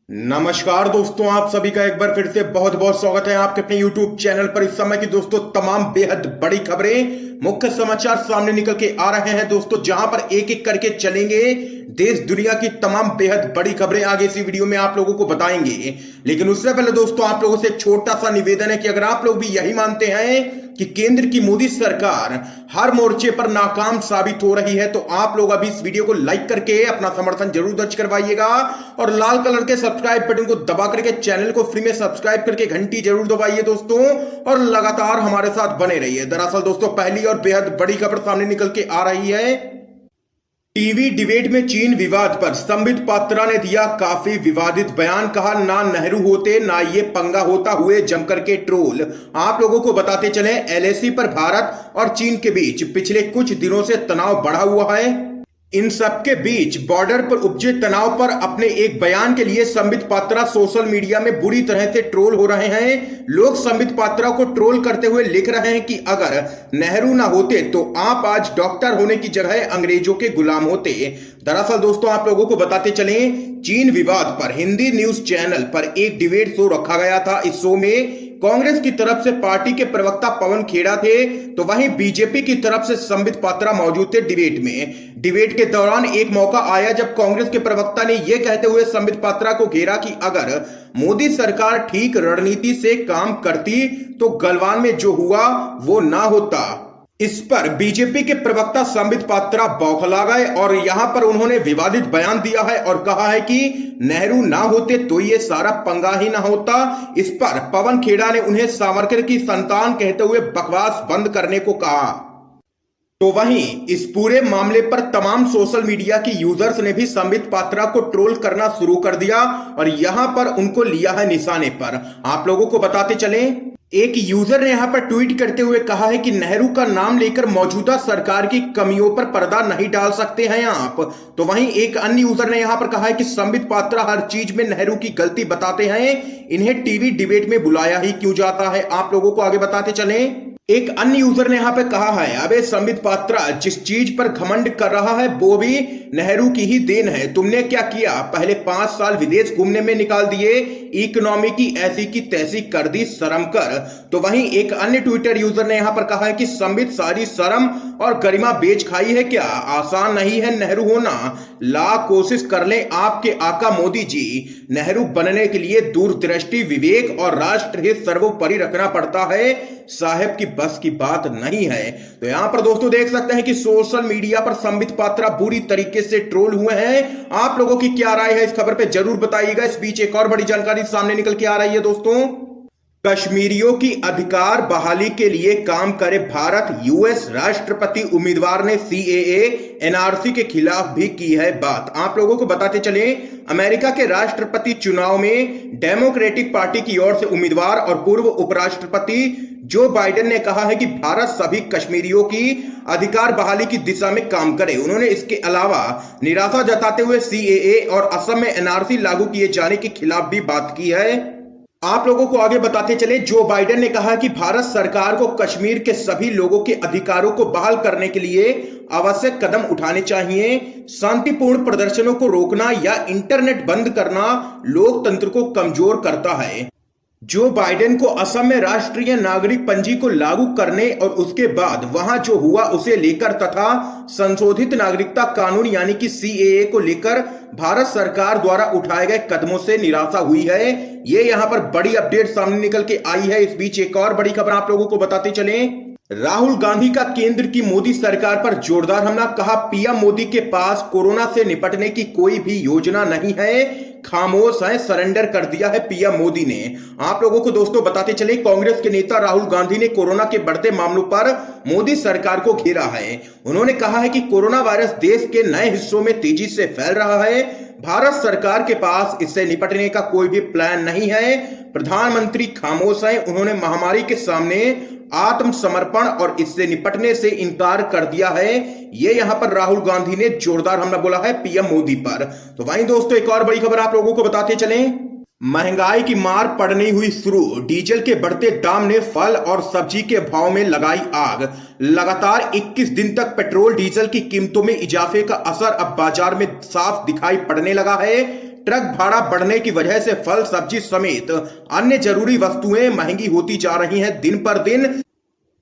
नमस्कार दोस्तों, आप सभी का एक बार फिर से बहुत बहुत स्वागत है आपके अपने YouTube चैनल पर। इस समय की दोस्तों तमाम बेहद बड़ी खबरें, मुख्य समाचार सामने निकल के आ रहे हैं दोस्तों, जहां पर एक एक करके चलेंगे। देश दुनिया की तमाम बेहद बड़ी खबरें आगे इसी वीडियो में आप लोगों को बताएंगे। लेकिन उससे पहले दोस्तों आप लोगों से एक छोटा सा निवेदन है कि अगर आप लोग भी यही मानते हैं कि केंद्र की मोदी सरकार हर मोर्चे पर नाकाम साबित हो रही है, तो आप लोग अभी इस वीडियो को लाइक करके अपना समर्थन जरूर दर्ज करवाइएगा और लाल कलर के सब्सक्राइब बटन को दबा करके चैनल को फ्री में सब्सक्राइब करके घंटी जरूर दबाइए दोस्तों, और लगातार हमारे साथ बने रहिए। दरअसल दोस्तों पहली और बेहद बड़ी खबर सामने निकल के आ रही है। टीवी डिबेट में चीन विवाद पर संबित पात्रा ने दिया काफी विवादित बयान। कहा ना नेहरू होते ना ये पंगा होता, हुए जमकर के ट्रोल। आप लोगों को बताते चले एलएसी पर भारत और चीन के बीच पिछले कुछ दिनों से तनाव बढ़ा हुआ है। इन सबके बीच बॉर्डर पर उपजे तनाव पर अपने एक बयान के लिए संबित पात्रा सोशल मीडिया में बुरी तरह से ट्रोल हो रहे हैं। लोग संबित पात्रा को ट्रोल करते हुए लिख रहे हैं कि अगर नेहरू ना होते तो आप आज डॉक्टर होने की जगह अंग्रेजों के गुलाम होते। दरअसल दोस्तों आप लोगों को बताते चलें, चीन विवाद पर हिंदी न्यूज चैनल पर एक डिबेट शो रखा गया था। इस शो में कांग्रेस की तरफ से पार्टी के प्रवक्ता पवन खेड़ा थे, तो वहीं बीजेपी की तरफ से संबित पात्रा मौजूद थे डिबेट में। डिबेट के दौरान एक मौका आया जब कांग्रेस के प्रवक्ता ने यह कहते हुए संबित पात्रा को घेरा कि अगर मोदी सरकार ठीक रणनीति से काम करती तो गलवान में जो हुआ वो ना होता। इस पर बीजेपी के प्रवक्ता संबित पात्रा बौखला गए और यहां पर उन्होंने विवादित बयान दिया है और कहा है कि नेहरू ना होते तो ये सारा पंगा ही ना होता। इस पर पवन खेड़ा ने उन्हें सावरकर की संतान कहते हुए बकवास बंद करने को कहा। तो वहीं इस पूरे मामले पर तमाम सोशल मीडिया की यूजर्स ने भी संबित पात्रा को ट्रोल करना शुरू कर दिया और यहां पर उनको लिया है निशाने पर। आप लोगों को बताते चलें, एक यूजर ने यहां पर ट्वीट करते हुए कहा है कि नेहरू का नाम लेकर मौजूदा सरकार की कमियों पर पर्दा नहीं डाल सकते हैं आप। तो वहीं एक अन्य यूजर ने यहां पर कहा है कि संबित पात्रा हर चीज में नेहरू की गलती बताते हैं, इन्हें टीवी डिबेट में बुलाया ही क्यों जाता है। आप लोगों को आगे बताते चलें, एक अन्य यूजर ने यहां पे कहा है, अबे संबित पात्रा जिस चीज पर घमंड कर रहा है वो भी नेहरू की ही देन है। तुमने क्या किया, पहले 5 साल विदेश घूमने में निकाल दिए, इकोनॉमी की ऐसी की तैसी कर दी, शर्म कर। तो वहीं एक अन्य ट्विटर यूजर ने यहां पर कहा है कि संबित सारी शर्म और गरिमा बेच खाई है क्या, आसान नहीं है नेहरू होना, लाख कोशिश कर ले आपके आका मोदी जी। नेहरू बनने के लिए दूरदृष्टि, विवेक और राष्ट्र हित सर्वोपरि रखना पड़ता है, साहेब की बस की बात नहीं है। तो यहां पर दोस्तों देख सकते हैं कि सोशल मीडिया पर संबित पात्रा बुरी तरीके से ट्रोल हुए हैं। आप लोगों की क्या राय है इस खबर पे जरूर बताइएगा। इस बीच एक और बड़ी जानकारी सामने निकल के आ रही है दोस्तों, कश्मीरियों की अधिकार बहाली के लिए काम करे भारत। यूएस राष्ट्रपति उम्मीदवार ने सीएए एनआरसी के खिलाफ भी की है बात। आप लोगों को बताते चले, अमेरिका के राष्ट्रपति चुनाव में डेमोक्रेटिक पार्टी की ओर से उम्मीदवार और पूर्व उपराष्ट्रपति जो बाइडेन ने कहा है कि भारत सभी कश्मीरियों की अधिकार बहाली की दिशा में काम करे। उन्होंने इसके अलावा निराशा जताते हुए सीएए और असम में एनआरसी लागू किए जाने के खिलाफ भी बात की है। आप लोगों को आगे बताते चले, जो बाइडेन ने कहा कि भारत सरकार को कश्मीर के सभी लोगों के अधिकारों को बहाल करने के लिए आवश्यक कदम उठाने चाहिए। शांतिपूर्ण प्रदर्शनों को रोकना या इंटरनेट बंद करना लोकतंत्र को कमजोर करता है। जो बाइडेन को असम में राष्ट्रीय नागरिक पंजी को लागू करने और उसके बाद वहां जो हुआ उसे लेकर तथा संशोधित नागरिकता कानून यानी कि सीएए को लेकर भारत सरकार द्वारा उठाए गए कदमों से निराशा हुई है। ये यहां पर बड़ी अपडेट सामने निकल के आई है। इस बीच एक और बड़ी खबर आप लोगों को बताते चलें, राहुल गांधी का केंद्र की मोदी सरकार पर जोरदार हमला। कहा पीएम मोदी के पास कोरोना से निपटने की कोई भी योजना नहीं है, खामोश है, सरेंडर कर दिया है पीएम मोदी ने। आप लोगों को दोस्तों बताते चले, कांग्रेस के नेता राहुल गांधी ने कोरोना के बढ़ते मामलों पर मोदी सरकार को घेरा है। उन्होंने कहा है कि कोरोना वायरस देश के नए हिस्सों में तेजी से फैल रहा है, भारत सरकार के पास इससे निपटने का कोई भी प्लान नहीं है, प्रधानमंत्री खामोश हैं। उन्होंने महामारी के सामने आत्मसमर्पण और इससे निपटने से इनकार कर दिया है। ये यहां पर राहुल गांधी ने जोरदार हमला बोला है पीएम मोदी पर। तो वहीं दोस्तों एक और बड़ी खबर आप लोगों को बताते चलें, महंगाई की मार पड़नी हुई शुरू। डीजल के बढ़ते दाम ने फल और सब्जी के भाव में लगाई आग। लगातार 21 दिन तक पेट्रोल डीजल की कीमतों में इजाफे का असर अब बाजार में साफ दिखाई पड़ने लगा है। ट्रक भाड़ा बढ़ने की वजह से फल सब्जी समेत अन्य जरूरी वस्तुएं महंगी होती जा रही हैं दिन पर दिन।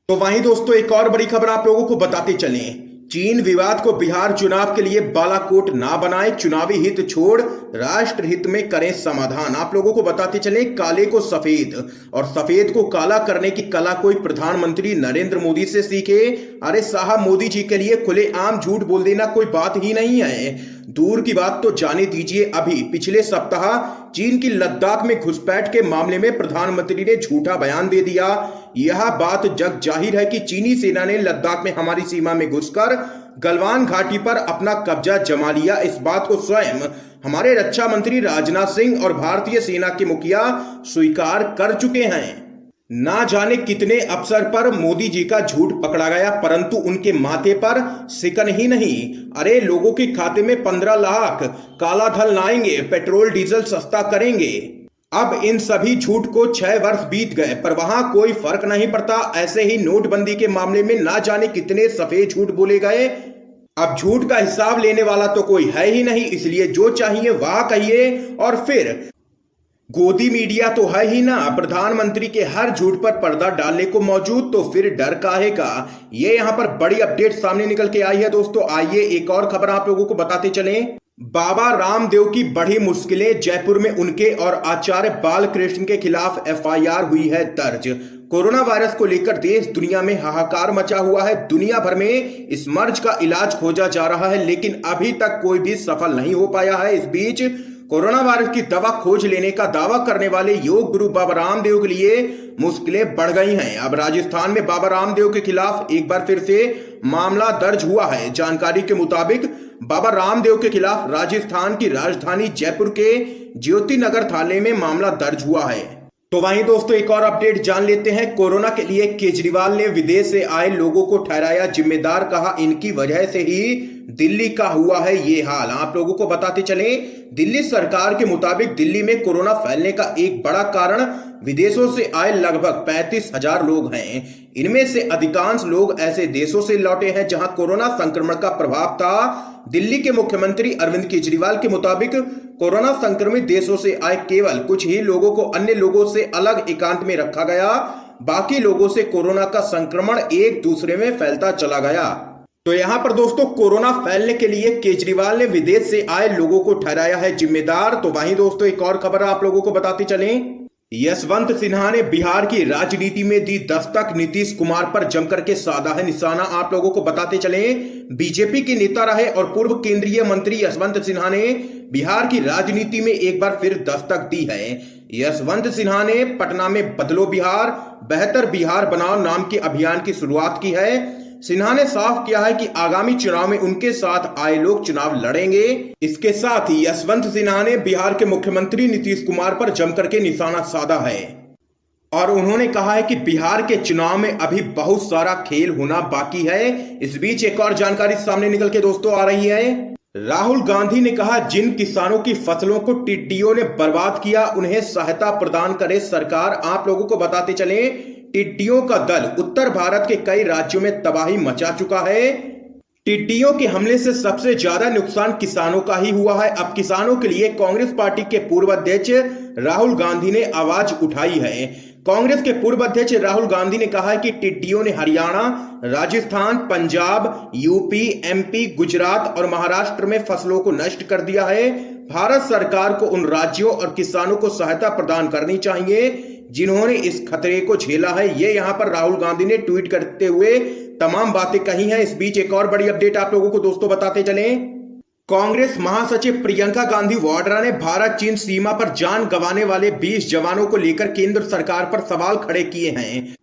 तो वहीं दोस्तों एक और बड़ी खबर आप लोगों को बताते चलें। चीन विवाद को बिहार चुनाव के लिए बालाकोट ना बनाए, चुनावी हित छोड़ राष्ट्र हित में करें समाधान। आप लोगों को बताते चले, काले को सफेद और सफेद को काला करने की कला कोई प्रधानमंत्री नरेंद्र मोदी से सीखे। अरे साहब, मोदी जी के लिए खुलेआम झूठ बोल देना कोई बात ही नहीं है। दूर की बात तो जाने दीजिए, अभी पिछले सप्ताह चीन की लद्दाख में घुसपैठ के मामले में प्रधानमंत्री ने झूठा बयान दे दिया। यह बात जग जाहिर है कि चीनी सेना ने लद्दाख में हमारी सीमा में घुसकर गलवान घाटी पर अपना कब्जा जमा लिया। इस बात को स्वयं हमारे रक्षा मंत्री राजनाथ सिंह और भारतीय सेना के मुखिया स्वीकार कर चुके हैं। ना जाने कितने अवसर पर मोदी जी का झूठ पकड़ा गया, परंतु उनके माथे पर सिकन ही नहीं। अरे लोगों के खाते में 15 लाख काला धन लाएंगे, पेट्रोल डीजल सस्ता करेंगे। अब इन सभी झूठ को 6 वर्ष बीत गए पर वहां कोई फर्क नहीं पड़ता। ऐसे ही नोटबंदी के मामले में ना जाने कितने सफेद झूठ बोले गए। अब झूठ का हिसाब लेने वाला तो कोई है ही नहीं, इसलिए जो चाहिए वह कहिए। और फिर गोदी मीडिया तो है ही ना, प्रधानमंत्री के हर झूठ पर पर्दा डालने को मौजूद, तो फिर डर काहे का। ये यहां पर बड़ी अपडेट सामने निकल के आई है दोस्तों। आइए एक और खबर आप लोगों को बताते चलें। बाबा रामदेव की बड़ी मुश्किलें, जयपुर में उनके और आचार्य बालकृष्ण के खिलाफ एफआईआर हुई है दर्ज। कोरोना वायरस को लेकर देश दुनिया में हाहाकार मचा हुआ है। दुनिया भर में इस मर्ज का इलाज खोजा जा रहा है, लेकिन अभी तक कोई भी सफल नहीं हो पाया है। इस बीच कोरोना वायरस की दवा खोज लेने का दावा करने वाले योग गुरु बाबा रामदेव के लिए मुश्किलें बढ़ गई हैं। अब राजस्थान में बाबा रामदेव के खिलाफ एक बार फिर से मामला दर्ज हुआ है। जानकारी के मुताबिक बाबा रामदेव के खिलाफ राजस्थान की राजधानी जयपुर के ज्योति नगर थाने में मामला दर्ज हुआ है। तो वहीं दोस्तों एक और अपडेट जान लेते हैं। कोरोना के लिए केजरीवाल ने विदेश से आए लोगों को ठहराया जिम्मेदार, कहा इनकी वजह से ही दिल्ली का हुआ है ये हाल। आप लोगों को बताते चलें, दिल्ली सरकार के मुताबिक दिल्ली में कोरोना फैलने का एक बड़ा कारण विदेशों से आए लगभग 35,000 लोग हैं। इनमें से अधिकांश लोग ऐसे देशों से लौटे हैं जहां कोरोना संक्रमण का प्रभाव था। दिल्ली के मुख्यमंत्री अरविंद केजरीवाल के मुताबिक कोरोना संक्रमित देशों से आए केवल कुछ ही लोगों को अन्य लोगों से अलग एकांत में रखा गया। बाकी लोगों से कोरोना का संक्रमण एक दूसरे में फैलता चला गया। तो यहां पर दोस्तों कोरोना फैलने के लिए केजरीवाल ने विदेश से आए लोगों को ठहराया है जिम्मेदार। तो वहीं दोस्तों एक और खबर आप लोगों को बताते चलें। यशवंत सिन्हा ने बिहार की राजनीति में दी दस्तक, नीतीश कुमार पर जमकर के साधा है निशाना। आप लोगों को बताते चलें, बीजेपी के नेता रहे और पूर्व केंद्रीय मंत्री यशवंत सिन्हा ने बिहार की राजनीति में एक बार फिर दस्तक दी है। यशवंत सिन्हा ने पटना में बदलो बिहार, बेहतर बिहार बनाओ नाम के अभियान की शुरुआत की है। सिन्हा ने साफ किया है कि आगामी चुनाव में उनके साथ आए लोग चुनाव लड़ेंगे। इसके साथ ही यशवंत सिन्हा ने बिहार के मुख्यमंत्री नीतीश कुमार पर जमकर के निशाना साधा है और उन्होंने कहा है कि बिहार के चुनाव में अभी बहुत सारा खेल होना बाकी है। इस बीच एक और जानकारी सामने निकल के दोस्तों आ रही है। राहुल गांधी ने कहा, जिन किसानों की फसलों को टिड्डियों ने बर्बाद किया उन्हें सहायता प्रदान करे सरकार। आप लोगों को बताते चलें, टिड्डियों का दल उत्तर भारत के कई राज्यों में तबाही मचा चुका है। टिड्डियों के हमले से सबसे ज्यादा नुकसान किसानों का ही हुआ है। अब किसानों के लिए कांग्रेस पार्टी के पूर्व अध्यक्ष राहुल गांधी ने आवाज उठाई है। कांग्रेस के पूर्व अध्यक्ष राहुल गांधी ने कहा है कि टिड्डियों ने हरियाणा, राजस्थान, पंजाब, यूपी, एमपी, गुजरात और महाराष्ट्र में फसलों को नष्ट कर दिया है। भारत सरकार को उन राज्यों और किसानों को सहायता प्रदान करनी चाहिए जिन्होंने इस खतरे को झेला है। ये यहां पर राहुल गांधी ने ट्वीट करते हुए तमाम बातें कही हैं। इस बीच एक और बड़ी अपडेट आप लोगों को दोस्तों बताते चलें। कांग्रेस महासचिव प्रियंका गांधी वाड्रा ने भारत चीन सीमा पर जान गंवाने वाले 20 जवानों को लेकर केंद्र सरकार पर सवाल खड़े किए हैं।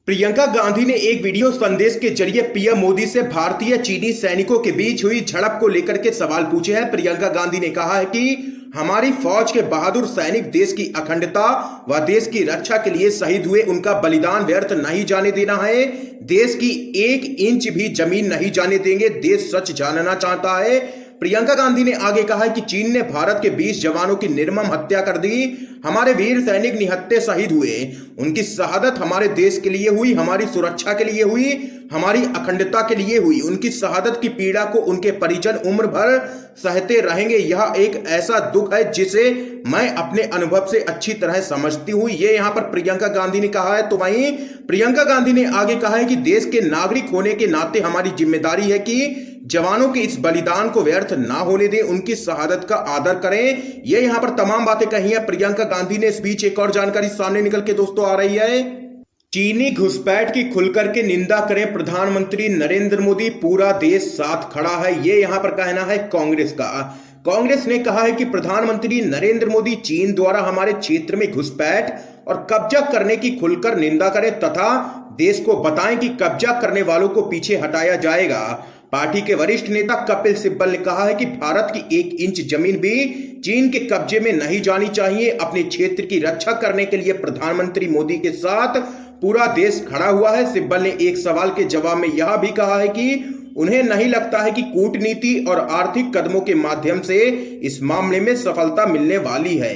प्रियंका गांधी ने एक वीडियो संदेश के जरिए पीएम मोदी से भारतीय चीनी सैनिकों के बीच हुई झड़प को लेकर के सवाल पूछे हैं। प्रियंका गांधी ने कहा है कि हमारी फौज के बहादुर सैनिक देश की अखंडता व देश की रक्षा के लिए शहीद हुए, उनका बलिदान व्यर्थ नहीं जाने देना है। देश की 1 इंच भी जमीन नहीं जाने देंगे। देश सच जानना चाहता है। प्रियंका गांधी ने आगे कहा है कि चीन ने भारत के 20 जवानों की निर्मम हत्या कर दी। हमारे वीर सैनिक निहत्थे शहीद हुए। उनकी शहादत हमारे देश के लिए हुई, हमारी सुरक्षा के लिए हुई, हमारी अखंडता के लिए हुई। उनकी शहादत की पीड़ा को उनके परिजन उम्र भर सहते रहेंगे। यह एक ऐसा दुख है जिसे मैं अपने अनुभव से अच्छी तरह समझती हूं। ये यहां पर प्रियंका गांधी ने कहा है। तो वहीं प्रियंका गांधी ने आगे कहा है कि देश के नागरिक होने के नाते हमारी जिम्मेदारी है कि जवानों के इस बलिदान को व्यर्थ ना होने दें, उनकी शहादत का आदर करें। ये यहां पर तमाम बातें कही है प्रियंका गांधी ने। इस बीच एक और जानकारी सामने निकल के दोस्तों आ रही है। चीनी घुसपैठ की खुलकर के निंदा करें प्रधानमंत्री नरेंद्र मोदी, पूरा देश साथ खड़ा है। ये यहां पर कहना है कांग्रेस का। कांग्रेस ने कहा है कि प्रधानमंत्री नरेंद्र मोदी चीन द्वारा हमारे क्षेत्र में घुसपैठ और कब्जा करने की खुलकर निंदा करें तथा देश को बताएं कि कब्जा करने वालों को पीछे हटाया जाएगा। पार्टी के वरिष्ठ नेता कपिल सिब्बल ने कहा है कि भारत की 1 इंच जमीन भी चीन के कब्जे में नहीं जानी चाहिए। अपने क्षेत्र की रक्षा करने के लिए प्रधानमंत्री मोदी के साथ पूरा देश खड़ा हुआ है। सिब्बल ने एक सवाल के जवाब में यह भी कहा है कि उन्हें नहीं लगता है कि कूटनीति और आर्थिक कदमों के माध्यम से इस मामले में सफलता मिलने वाली है।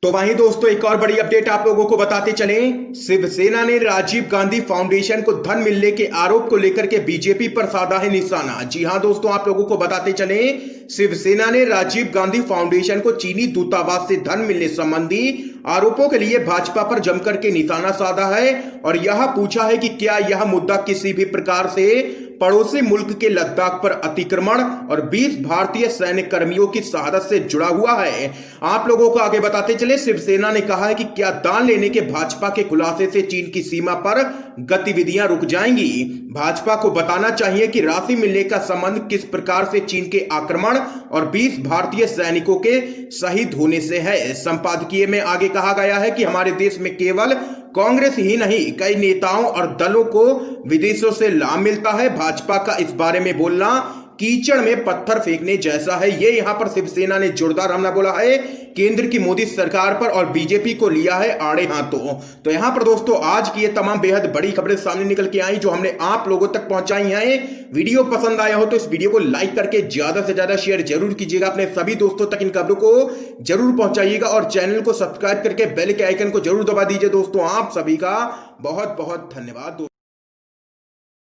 तो वहीं दोस्तों एक और बड़ी अपडेट आप लोगों को बताते चलें। शिवसेना ने राजीव गांधी फाउंडेशन को धन मिलने के आरोप को लेकर के बीजेपी पर साधा है निशाना। जी हां दोस्तों, आप लोगों को बताते चलें, शिवसेना ने राजीव गांधी फाउंडेशन को चीनी दूतावास से धन मिलने संबंधी आरोपों के लिए भाजपा पर जमकर के निशाना साधा है और यह पूछा है कि क्या यह मुद्दा किसी भी प्रकार से पड़ोसी मुल्क के लद्दाख पर अतिक्रमण और 20 भारतीय सैनिक कर्मियों की शहादत से जुड़ा हुआ है। आप लोगों को आगे बताते चले, शिवसेना ने कहा है कि क्या दान लेने के भाजपा के खुलासे से चीन की सीमा पर गतिविधियां रुक जाएंगी। भाजपा को बताना चाहिए कि राशि मिलने का संबंध किस प्रकार से चीन के आक्रमण और 20 भारतीय सैनिकों के शहीद होने से है। संपादकीय में आगे कहा गया है कि हमारे देश में केवल कांग्रेस ही नहीं, कई नेताओं और दलों को विदेशों से लाभ मिलता है। भाजपा का इस बारे में बोलना कीचड़ में पत्थर फेंकने जैसा है। ये यहां पर शिवसेना ने जोरदार हमला बोला है केंद्र की मोदी सरकार पर और बीजेपी को लिया है आड़े हाथों। तो यहां पर दोस्तों आज की ये तमाम बेहद बड़ी खबरें सामने निकल के आई जो हमने आप लोगों तक पहुंचाई हैं। वीडियो पसंद आया हो तो इस वीडियो को लाइक करके ज्यादा से ज्यादा शेयर जरूर कीजिएगा, अपने सभी दोस्तों तक इन खबरों को जरूर पहुंचाइएगा और चैनल को सब्सक्राइब करके बेल के आइकन को जरूर दबा दीजिए। दोस्तों आप सभी का बहुत बहुत धन्यवाद।